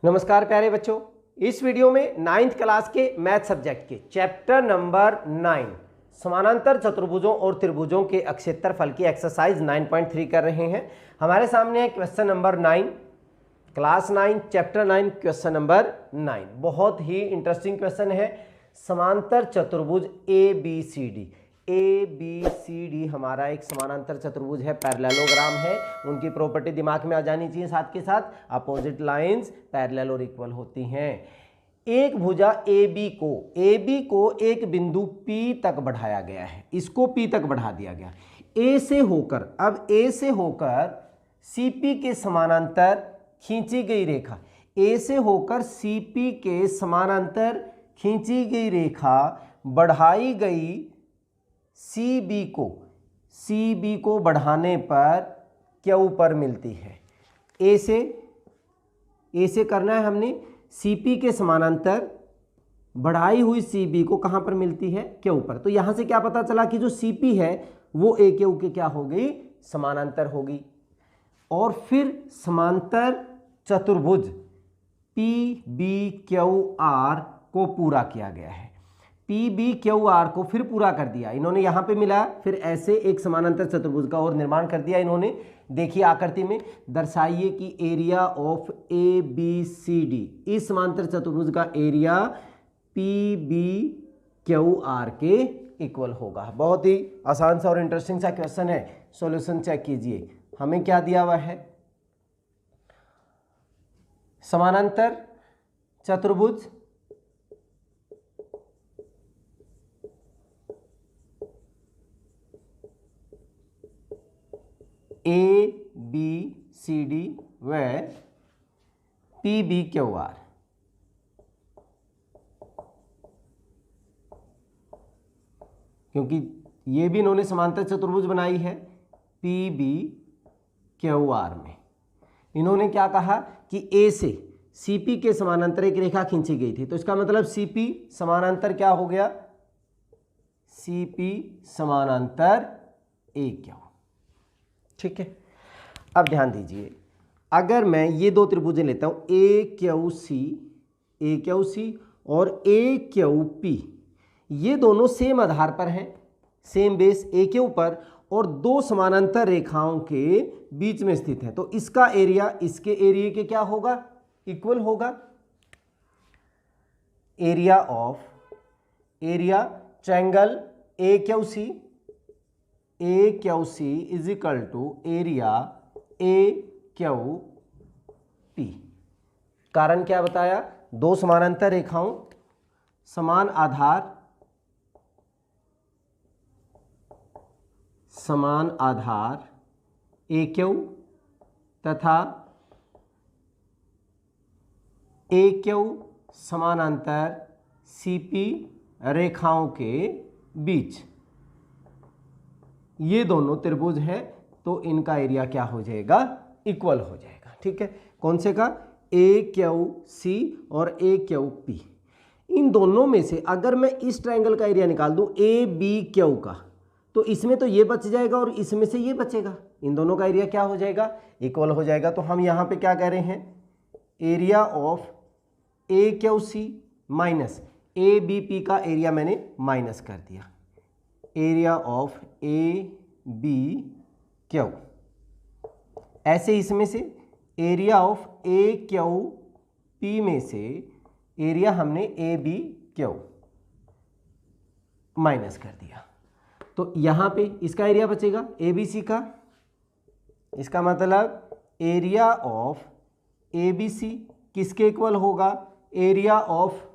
नमस्कार प्यारे बच्चों, इस वीडियो में 9th क्लास के मैथ सब्जेक्ट के चैप्टर नंबर 9 समानांतर चतुर्भुजों और त्रिभुजों के अक्षेत्रफल की एक्सरसाइज 9.3 कर रहे हैं। हमारे सामने है question number 9, class 9 chapter 9 question number 9। बहुत ही इंटरेस्टिंग क्वेश्चन है। समांतर चतुर्भुज ABCD हमारा एक समानांतर चतुर्भुज है, पैरेललोग्राम है। उनकी प्रॉपर्टी दिमाग में आ जानी चाहिए, साथ के साथ अपोजिट लाइंस पैरेलल और इक्वल होती हैं। एक भुजा AB को एक बिंदु P तक बढ़ाया गया है, इसको P तक बढ़ा दिया गया। A से होकर CP के समानांतर खींची गई रेखा, A से होकर CP के समानांतर खींची गई रेखा बढ़ाई गई CB को बढ़ाने पर Q पर मिलती है। A से करना है हमने, CP के समानांतर बढ़ाई हुई CB को कहाँ पर मिलती है? Q पर। तो यहाँ से क्या पता चला कि जो CP है वो AQ के क्या होगी? समानांतर होगी। और फिर समांतर चतुर्भुज PBQR को पूरा किया गया है। PBQR को फिर पूरा कर दिया इन्होंने, यहाँ पे मिला, फिर ऐसे एक समानांतर चतुर्भुज का और निर्माण कर दिया इन्होंने। देखिए आकृति में दर्शाइए कि एरिया ऑफ ABCD, इस समांतर चतुर्भुज का एरिया PBQR के इक्वल होगा। बहुत ही आसान सा और इंटरेस्टिंग सा क्वेश्चन है। सॉल्यूशन चेक कीजिए, हमें क्या दिया हुआ है? समानांतर चतुर्भुज ABCD व PBQR। क्योंकि ये भी इन्होंने समांतर चतुर्भुज बनाई है PBQR में। इन्होंने क्या कहा कि A से CP के समानांतर एक रेखा खींची गई थी, तो इसका मतलब CP समानांतर क्या हो गया? CP समानांतर AQ। ठीक है, अब ध्यान दीजिए, अगर मैं ये दो त्रिभुजें लेता हूं AQC और AQP, ये दोनों सेम आधार पर हैं, सेम बेस AQ पर, और दो समानांतर रेखाओं के बीच में स्थित है, तो इसका एरिया इसके एरिया के क्या होगा? इक्वल होगा। Area triangle AQC is equal to area AQP। कारण क्या बताया? दो समानांतर रेखाओं, समान आधार AQ तथा AQ समानांतर CP रेखाओं के बीच, ये दोनों त्रिभुज है, तो इनका एरिया क्या हो जाएगा? इक्वल हो जाएगा। ठीक है, कौन से का? AQC और AQP। इन दोनों में से अगर मैं इस ट्रायंगल का एरिया निकाल दूं ABQ का, तो इसमें तो ये बच जाएगा और इसमें से ये बचेगा, इन दोनों का एरिया क्या हो जाएगा? इक्वल हो जाएगा। तो हम यहाँ पे क्या कह रहे हैं? Area of AQC minus ABP का एरिया मैंने माइनस कर दिया, एरिया ऑफ ABQ। ऐसे इसमें से एरिया ऑफ AQP में से एरिया हमने ABQ माइनस कर दिया, तो यहाँ पे इसका एरिया बचेगा ABC का। इसका मतलब एरिया ऑफ ABC किसके इक्वल होगा? Area of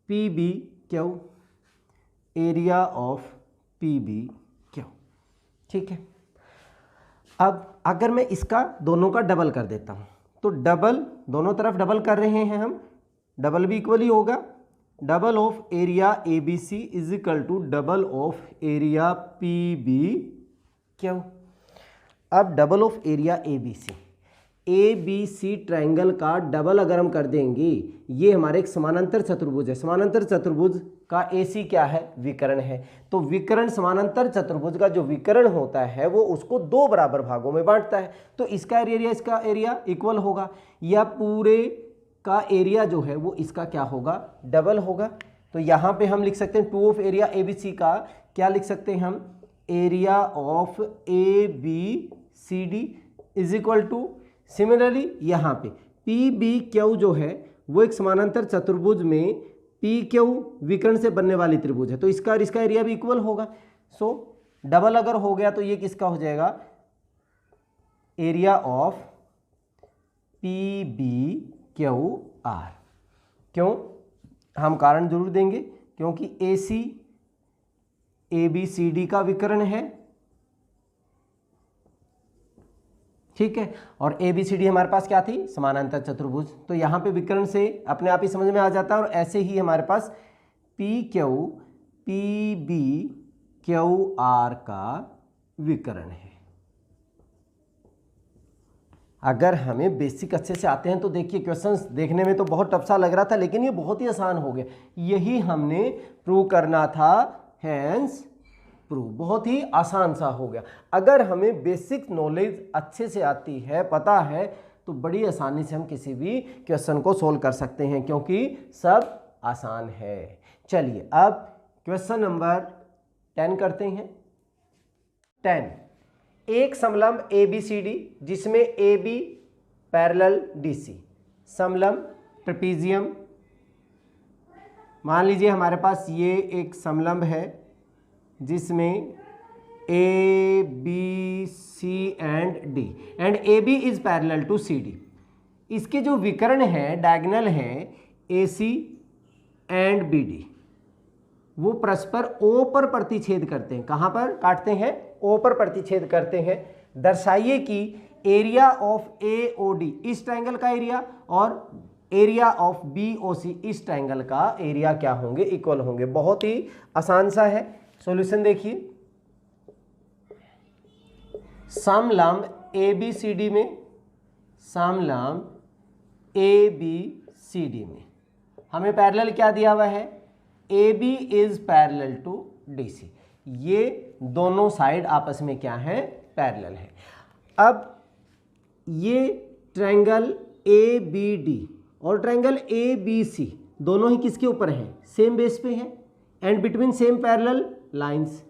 PBQ, area of PBQ। ठीक है, अब अगर मैं इसका दोनों का डबल कर देता हूं, तो डबल, दोनों तरफ डबल कर रहे हैं हम, डबल भी इक्वल ही होगा। Double of area ABC is equal to double of area PBQ। अब double of area ABC triangle का डबल अगर हम कर देंगे, ये हमारे एक समानांतर चतुर्भुज है। समानांतर चतुर्भुज का AC क्या है? विकर्ण है। तो विकर्ण, समानांतर चतुर्भुज का जो विकर्ण होता है वो उसको दो बराबर भागों में बांटता है, तो इसका एरिया इसका एरिया इक्वल होगा। या पूरे का एरिया जो है वो इसका क्या होगा, डबल होगा। तो यहाँ पे हम लिख सकते हैं 2 of area A B C का क्या लिख सकते हैं हम, area of A B C D is equal to, similarly यहाँ पे पी बी क्यू जो है वो एक समानांतर चतुर्भुज में पी क्यू विकर्ण से बनने वाली त्रिभुज है, तो इसका और इसका एरिया भी इक्वल होगा। सो डबल अगर हो गया तो ये किसका हो जाएगा, area of P B Q R. क्यों, हम कारण जरूर देंगे, क्योंकि ए सी ए बी सी डी का विकर्ण है, ठीक है, और ए बी सी डी हमारे पास क्या थी, समानांतर चतुर्भुज। तो यहाँ पे विकर्ण से अपने आप ही समझ में आ जाता है। और ऐसे ही हमारे पास P Q P B Q R का विकर्ण है। अगर हमें बेसिक अच्छे से आते हैं तो देखिए क्वेश्चंस देखने में तो बहुत टफ सा लग रहा था, लेकिन ये बहुत ही आसान हो गया। यही हमने प्रूव करना था, हैंस प्रूव, बहुत ही आसान सा हो गया। अगर हमें बेसिक नॉलेज अच्छे से आती है, पता है, तो बड़ी आसानी से हम किसी भी क्वेश्चन को सोल्व कर सकते हैं, क्योंकि सब आसान है। चलिए अब क्वेश्चन नंबर 10 करते हैं। 10, एक समलंब ए बी सी डी जिसमें A B parallel D C, समलंब ट्रेपीजियम। मान लीजिए हमारे पास ये एक समलंब है जिसमें A B C and D, and A B is parallel to C D. इसके जो विकर्ण है, डायगोनल है, A C and B D, वो परस्पर ओ पर प्रतिच्छेद करते हैं। कहाँ पर काटते हैं, ओ पर प्रतिच्छेद करते हैं। दर्शाइए कि area of A O D इस ट्रायंगल का एरिया और area of B O C इस ट्रायंगल का एरिया क्या होंगे, इक्वल होंगे। बहुत ही आसान सा है। सॉल्यूशन देखिए, समलंब ए बी सी डी में, समलंब ए बी सी डी में हमें पैरेलल क्या दिया हुआ है, A B is parallel to D C. ये दोनों साइड आपस में क्या है, पैरेलल है। अब ये ट्रायंगल ए बी डी और ट्रायंगल ए बी सी दोनों ही किसके ऊपर हैं, सेम बेस पे हैं, and between same parallel lines,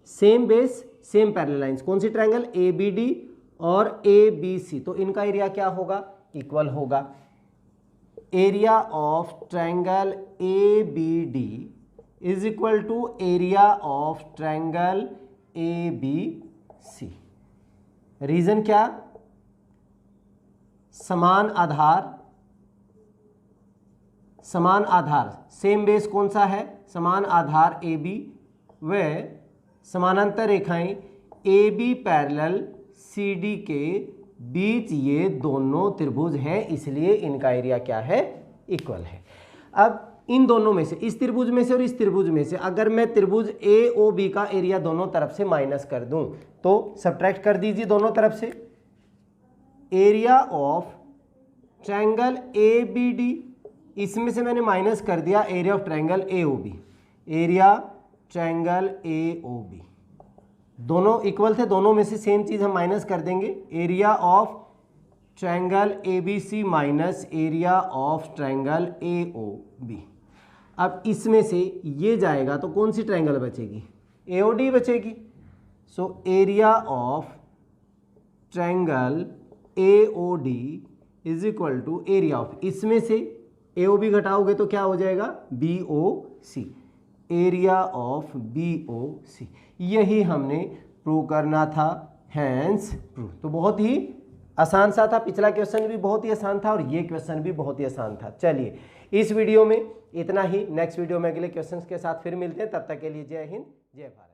same base same parallel lines. कौन सी ट्रायंगल, ए बी डी और ए बी सी, तो इनका एरिया क्या होगा, इक्वल होगा। Area of triangle A B D is equal to area of triangle A B C. Reason क्या, समान आधार, समान आधार, सेम बेस कौन सा है, समान आधार ए बी, व समानांतर रेखाएं A B parallel C D के बीच ये दोनों त्रिभुज हैं, इसलिए इनका एरिया क्या है, इक्वल है। अब इन दोनों में से, इस त्रिभुज में से और इस त्रिभुज में से अगर मैं त्रिभुज ए ओ बी का एरिया दोनों तरफ से माइनस कर दूं तो सब्ट्रैक्ट कर दीजिए दोनों तरफ से। Area of triangle A B D, इसमें से मैंने माइनस कर दिया area of triangle A O B, area triangle A O B, दोनों इक्वल थे, दोनों में से सेम चीज़ हम माइनस कर देंगे। Area of triangle A B C minus area of triangle A O B. अब इसमें से ये जाएगा तो कौन सी ट्रायंगल बचेगी, ए ओ डी बचेगी। So area of triangle A O D is equal to area of, इसमें से ए ओ बी घटाओगे तो क्या हो जाएगा, B O C, area of B O C. यही हमने प्रूव करना था, हैंस प्रूव। तो बहुत ही आसान सा था, पिछला क्वेश्चन भी बहुत ही आसान था और ये क्वेश्चन भी बहुत ही आसान था। चलिए इस वीडियो में इतना ही, नेक्स्ट वीडियो में अगले क्वेश्चंस के साथ फिर मिलते हैं, तब तक के लिए जय हिंद जय भारत।